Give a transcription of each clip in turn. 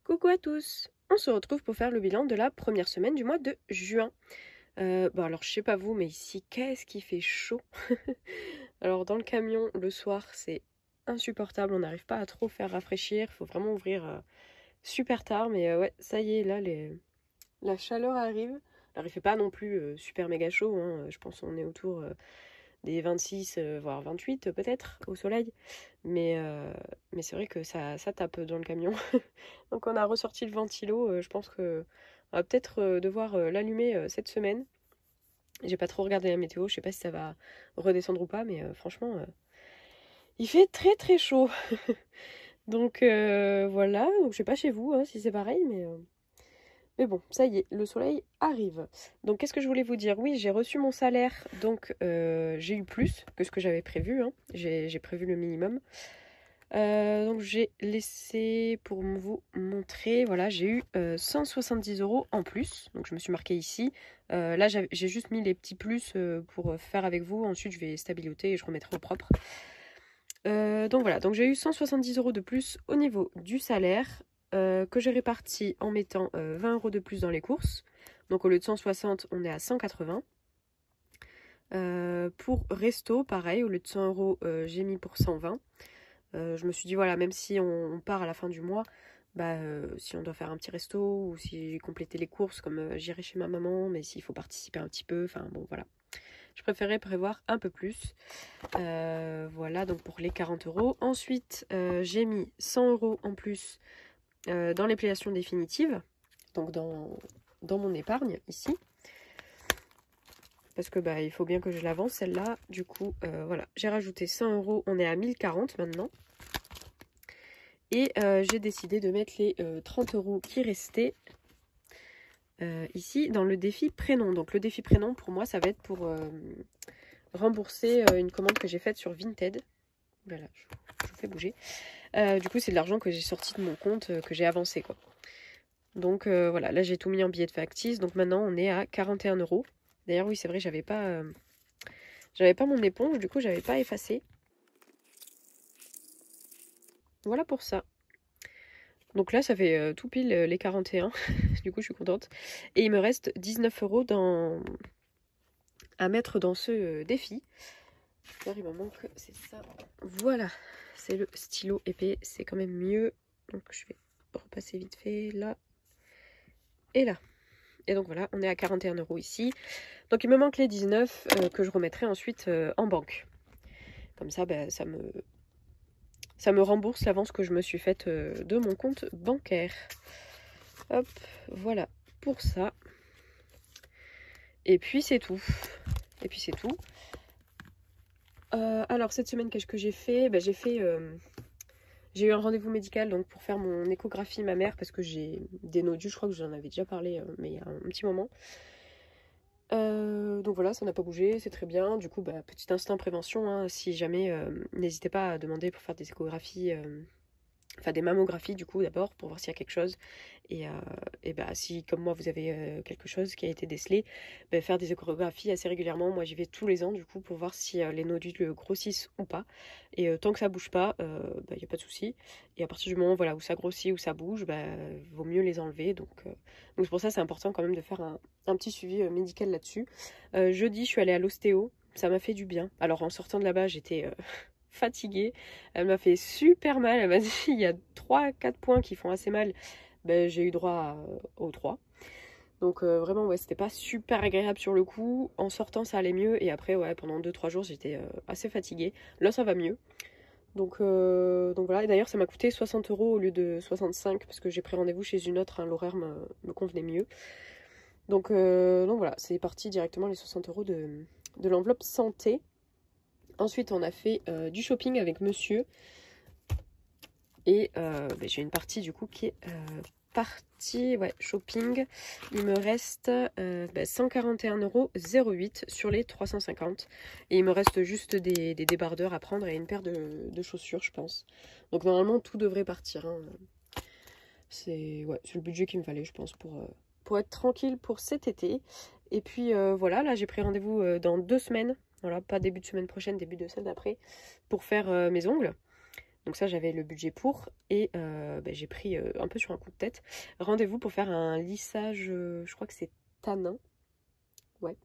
Coucou à tous! On se retrouve pour faire le bilan de la première semaine du mois de juin. Bon alors je sais pas vous, mais ici qu'est-ce qui fait chaud! Alors dans le camion le soir c'est insupportable, on n'arrive pas à trop faire rafraîchir, il faut vraiment ouvrir super tard, mais ouais ça y est là la chaleur arrive. Alors il fait pas non plus super méga chaud, hein. Je pense qu'on est autour des 26 voire 28 peut-être au soleil, mais, mais c'est vrai que ça tape dans le camion. Donc on a ressorti le ventilo, je pense que on va peut-être devoir l'allumer cette semaine. J'ai pas trop regardé la météo, je sais pas si ça va redescendre ou pas, mais franchement, il fait très très chaud. Donc voilà, donc je sais pas chez vous hein, si c'est pareil, mais bon, ça y est, le soleil arrive. Donc qu'est-ce que je voulais vous dire? Oui, j'ai reçu mon salaire, donc j'ai eu plus que ce que j'avais prévu, hein. J'ai prévu le minimum. Donc j'ai laissé pour vous montrer, voilà, j'ai eu 170 € en plus, donc je me suis marqué ici. Là j'ai juste mis les petits plus pour faire avec vous, ensuite je vais stabiloter et je remettrai au propre. Donc voilà, donc j'ai eu 170 € de plus au niveau du salaire, que j'ai réparti en mettant 20 € de plus dans les courses. Donc au lieu de 160, on est à 180. Pour resto, pareil, au lieu de 100 €, j'ai mis pour 120. Je me suis dit, voilà, même si on part à la fin du mois, bah, si on doit faire un petit resto ou si j'ai complété les courses, comme j'irai chez ma maman, mais s'il faut participer un petit peu, enfin bon, voilà. Je préférais prévoir un peu plus. Voilà, donc pour les 40 €. Ensuite, j'ai mis 100 € en plus dans l'épilation définitive, donc dans mon épargne, ici. Parce que bah, il faut bien que je l'avance, celle-là. Du coup, voilà, j'ai rajouté 100 €, on est à 1040 maintenant. Et j'ai décidé de mettre les 30 € qui restaient ici dans le défi prénom. Donc le défi prénom, pour moi, ça va être pour rembourser une commande que j'ai faite sur Vinted. Voilà, je vous fais bouger. Du coup, c'est de l'argent que j'ai sorti de mon compte, que j'ai avancé, quoi. Donc voilà, là j'ai tout mis en billet de factice. Donc maintenant, on est à 41 €. D'ailleurs, oui, c'est vrai, j'avais pas mon éponge, du coup, j'avais pas effacé. Voilà pour ça. Donc là, ça fait tout pile les 41. Du coup, je suis contente. Et il me reste 19 € à mettre dans ce défi. D'ailleurs, il me manque, c'est ça. Voilà, c'est le stylo épais. C'est quand même mieux. Donc, je vais repasser vite fait là et là. Et donc voilà, on est à 41 € ici. Donc, il me manque les 19 que je remettrai ensuite en banque. Comme ça, bah, ça me rembourse l'avance que je me suis faite de mon compte bancaire. Hop, voilà pour ça. Et puis c'est tout. Et puis c'est tout. Alors cette semaine, qu'est-ce que j'ai fait? Bah, j'ai eu un rendez-vous médical donc pour faire mon échographie mammaire parce que j'ai des nodules, je crois que j'en avais déjà parlé mais il y a un petit moment. Donc voilà, ça n'a pas bougé, c'est très bien. Du coup, bah, petit instinct prévention, hein, si jamais, n'hésitez pas à demander pour faire des échographies, enfin des mammographies du coup d'abord pour voir s'il y a quelque chose et bah si comme moi vous avez quelque chose qui a été décelé, bah, faire des échographies assez régulièrement. Moi j'y vais tous les ans du coup pour voir si les nodules grossissent ou pas et tant que ça bouge pas, bah y a pas de souci. Et à partir du moment voilà où ça grossit ou ça bouge, bah vaut mieux les enlever. Donc c'est pour ça c'est important quand même de faire un petit suivi médical là-dessus. Jeudi je suis allée à l'ostéo, ça m'a fait du bien. Alors en sortant de là-bas j'étais fatiguée, elle m'a fait super mal, elle m'a dit il y a 3-4 points qui font assez mal, ben, j'ai eu droit aux 3. Donc vraiment ouais c'était pas super agréable sur le coup, en sortant ça allait mieux et après ouais pendant 2-3 jours j'étais assez fatiguée, là ça va mieux. Donc voilà, et d'ailleurs ça m'a coûté 60 € au lieu de 65 parce que j'ai pris rendez-vous chez une autre, hein, l'horaire me convenait mieux. Donc voilà, c'est parti directement les 60 € de l'enveloppe santé. Ensuite, on a fait du shopping avec monsieur. Et j'ai une partie du coup qui est partie shopping. Il me reste 141,08 € sur les 350. Et il me reste juste des débardeurs à prendre et une paire de chaussures, je pense. Donc normalement, tout devrait partir, hein. C'est le budget qu'il me fallait, je pense, pour être tranquille pour cet été. Et puis voilà, là j'ai pris rendez-vous dans 2 semaines Voilà, pas début de semaine prochaine, début de semaine d'après, pour faire mes ongles. Donc ça, j'avais le budget pour. Et j'ai pris un peu sur un coup de tête. Rendez-vous pour faire un lissage, je crois que c'est tanin. Ouais.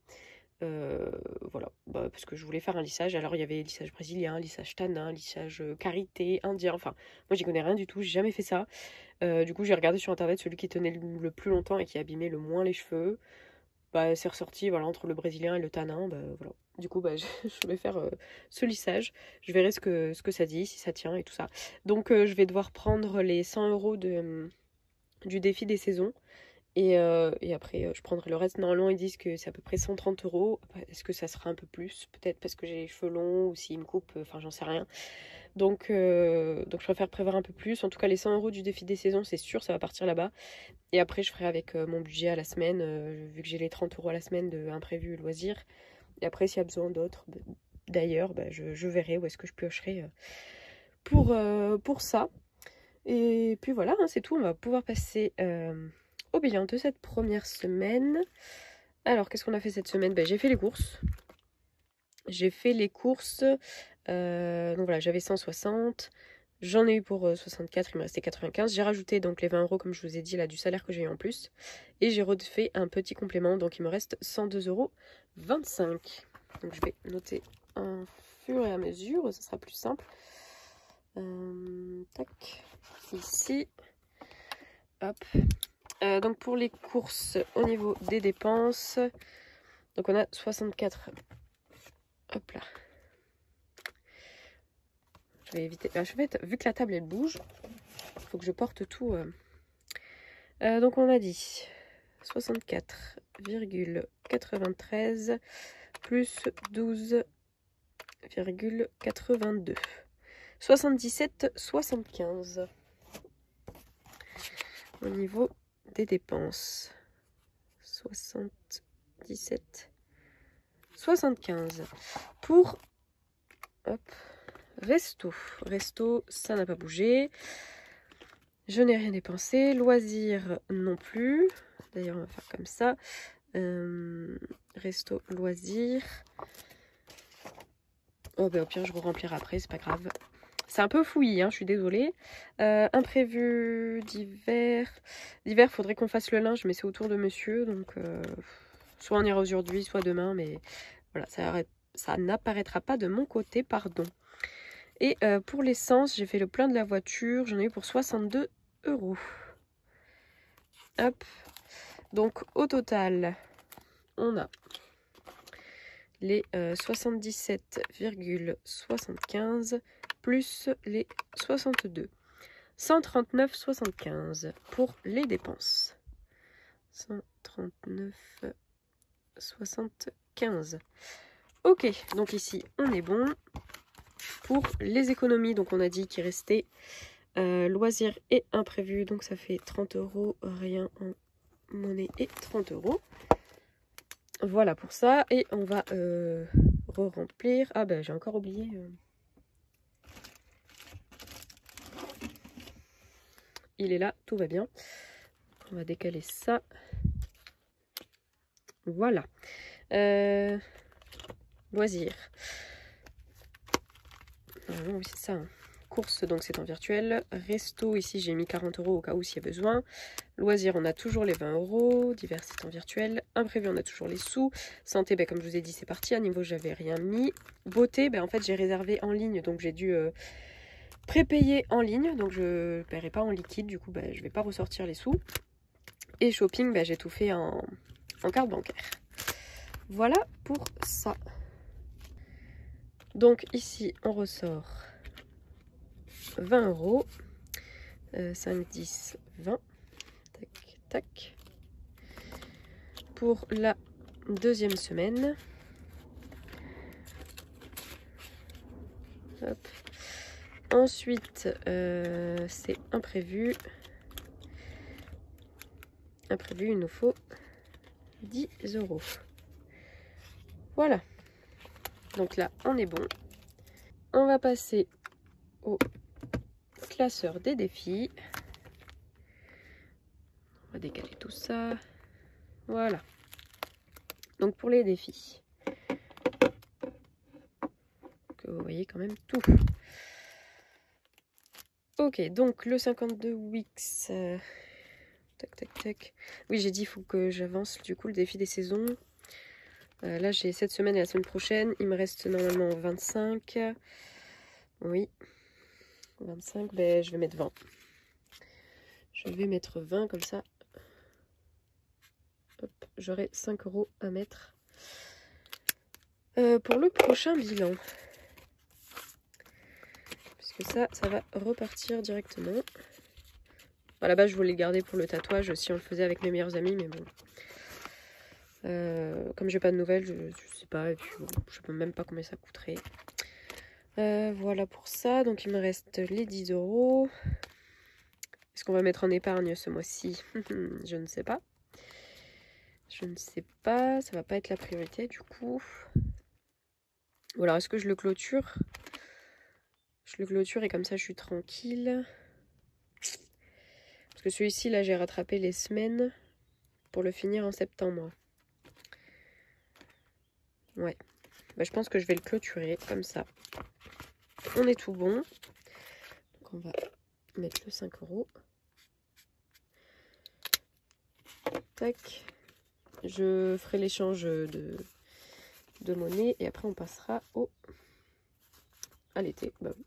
Voilà, parce que je voulais faire un lissage. Alors il y avait lissage brésilien, lissage tanin, lissage karité, indien. Enfin, moi j'y connais rien du tout, j'ai jamais fait ça. Du coup, j'ai regardé sur internet celui qui tenait le plus longtemps et qui abîmait le moins les cheveux. C'est ressorti, voilà, entre le brésilien et le tanin, voilà. Du coup, je vais faire ce lissage. Je verrai ce que ça dit, si ça tient et tout ça. Donc, je vais devoir prendre les 100 € du défi des saisons. Et après, je prendrai le reste. Normalement, ils disent que c'est à peu près 130 €. Est-ce que ça sera un peu plus? Peut-être parce que j'ai les cheveux longs ou s'ils me coupent, enfin, j'en sais rien. Donc, je préfère prévoir un peu plus. En tout cas, les 100 € du défi des saisons, c'est sûr, ça va partir là-bas. Et après, je ferai avec mon budget à la semaine, vu que j'ai les 30 € à la semaine de imprévu loisirs. Et après, s'il y a besoin d'autres, d'ailleurs, je verrai où est-ce que je piocherai pour ça. Et puis voilà, hein, c'est tout. On va pouvoir passer au bilan de cette première semaine. Alors, qu'est-ce qu'on a fait cette semaine? J'ai fait les courses. Donc voilà, j'avais 160. J'en ai eu pour 64, il me restait 95. J'ai rajouté donc les 20 € comme je vous ai dit là du salaire que j'ai eu en plus. Et j'ai refait un petit complément, donc il me reste 102,25 €. Donc je vais noter un fur et à mesure, ça sera plus simple. Tac, ici. Hop. Donc pour les courses au niveau des dépenses, donc on a 64. Hop là. Je vais éviter. Vu que la table elle bouge, il faut que je porte tout. Donc on a dit 64,93 plus 12,82. 77,75 au niveau des dépenses. 77,75 pour resto. Resto, ça n'a pas bougé. Je n'ai rien dépensé. Loisirs non plus. D'ailleurs, on va faire comme ça. Resto, loisirs. Au pire, je vous remplirai après, c'est pas grave. C'est un peu fouillis, hein, je suis désolée. Imprévu d'hiver. D'hiver, faudrait qu'on fasse le linge, mais c'est au tour de monsieur. Donc, soit on ira aujourd'hui, soit demain. Mais voilà, ça n'apparaîtra pas de mon côté, pardon. Et pour l'essence, j'ai fait le plein de la voiture. J'en ai eu pour 62 €. Hop. Donc, au total, on a les 77,75 plus les 62. 139,75 pour les dépenses. 139,75. Ok, donc ici, on est bon. Pour les économies, donc on a dit qu'il restait loisirs et imprévus. Donc ça fait 30 €, rien en monnaie et 30 €. Voilà pour ça. Et on va re-remplir. Ah j'ai encore oublié. Il est là, tout va bien. On va décaler ça. Voilà. Loisirs. Oui, c'est ça. Hein. Course, donc c'est en virtuel. Resto, ici j'ai mis 40 € au cas où s'il y a besoin. Loisirs, on a toujours les 20 €. Divers, c'est en virtuel. Imprévu, on a toujours les sous. Santé, comme je vous ai dit, c'est parti. À niveau, j'avais rien mis. Beauté, en fait, j'ai réservé en ligne, donc j'ai dû prépayer en ligne. Donc je ne paierai pas en liquide, du coup, je ne vais pas ressortir les sous. Et shopping, j'ai tout fait en carte bancaire. Voilà pour ça. Donc ici, on ressort 20 €. 5, 10, 20. Tac, tac. Pour la deuxième semaine. Hop. Ensuite, c'est imprévu. Imprévu, il nous faut 10 €. Voilà. Donc là, on est bon. On va passer au classeur des défis. On va décaler tout ça. Voilà. Donc pour les défis. vous voyez quand même tout. Ok, donc le 52 Wix. Tac, tac, tac. Oui, j'ai dit, il faut que j'avance du coup le défi des saisons. Là, j'ai cette semaine et la semaine prochaine. Il me reste normalement 25. Oui. 25, ben je vais mettre 20. Je vais mettre 20 comme ça. J'aurai 5 € à mettre pour le prochain bilan. Puisque ça va repartir directement. À la base, je voulais le garder pour le tatouage si on le faisait avec mes meilleurs amis, mais bon. Comme j'ai pas de nouvelles, je sais pas, et puis bon, je sais même pas combien ça coûterait. Voilà pour ça, donc il me reste les 10 €. Est-ce qu'on va mettre en épargne ce mois-ci? Je ne sais pas. Je ne sais pas, ça va pas être la priorité du coup. Ou alors est-ce que je le clôture? Je le clôture et comme ça je suis tranquille. Parce que celui-ci là j'ai rattrapé les semaines pour le finir en septembre. Ouais. Bah, je pense que je vais le clôturer comme ça. On est tout bon. Donc on va mettre le 5 €. Tac. Je ferai l'échange de monnaie et après on passera à l'été. Bah oui.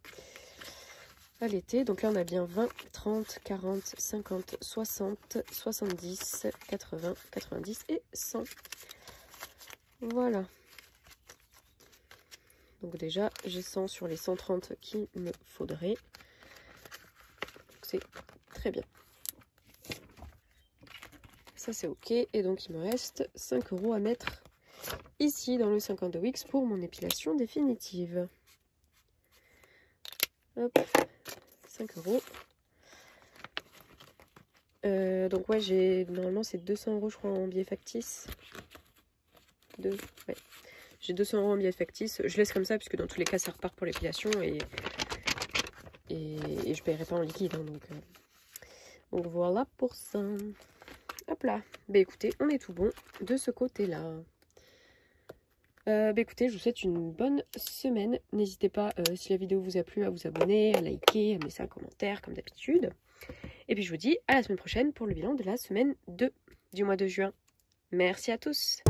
À l'été, donc là on a bien 20, 30, 40, 50, 60, 70, 80, 90 et 100. Voilà. Donc déjà j'ai 100 sur les 130 qu'il me faudrait. C'est très bien. Ça c'est ok. Et donc il me reste 5 € à mettre ici dans le 52 Wix pour mon épilation définitive. Hop, 5 €. Donc ouais, j'ai normalement c'est 200 € je crois en billets factices. Ouais. J'ai 200 € en billets factices. Je laisse comme ça puisque dans tous les cas ça repart pour l'épilation et je paierai pas en liquide. Hein, donc voilà pour ça. Hop là. Bah écoutez, on est tout bon de ce côté-là. Bah écoutez, je vous souhaite une bonne semaine. N'hésitez pas, si la vidéo vous a plu, à vous abonner, à liker, à laisser un commentaire comme d'habitude. Et puis je vous dis à la semaine prochaine pour le bilan de la semaine 2 du mois de juin. Merci à tous.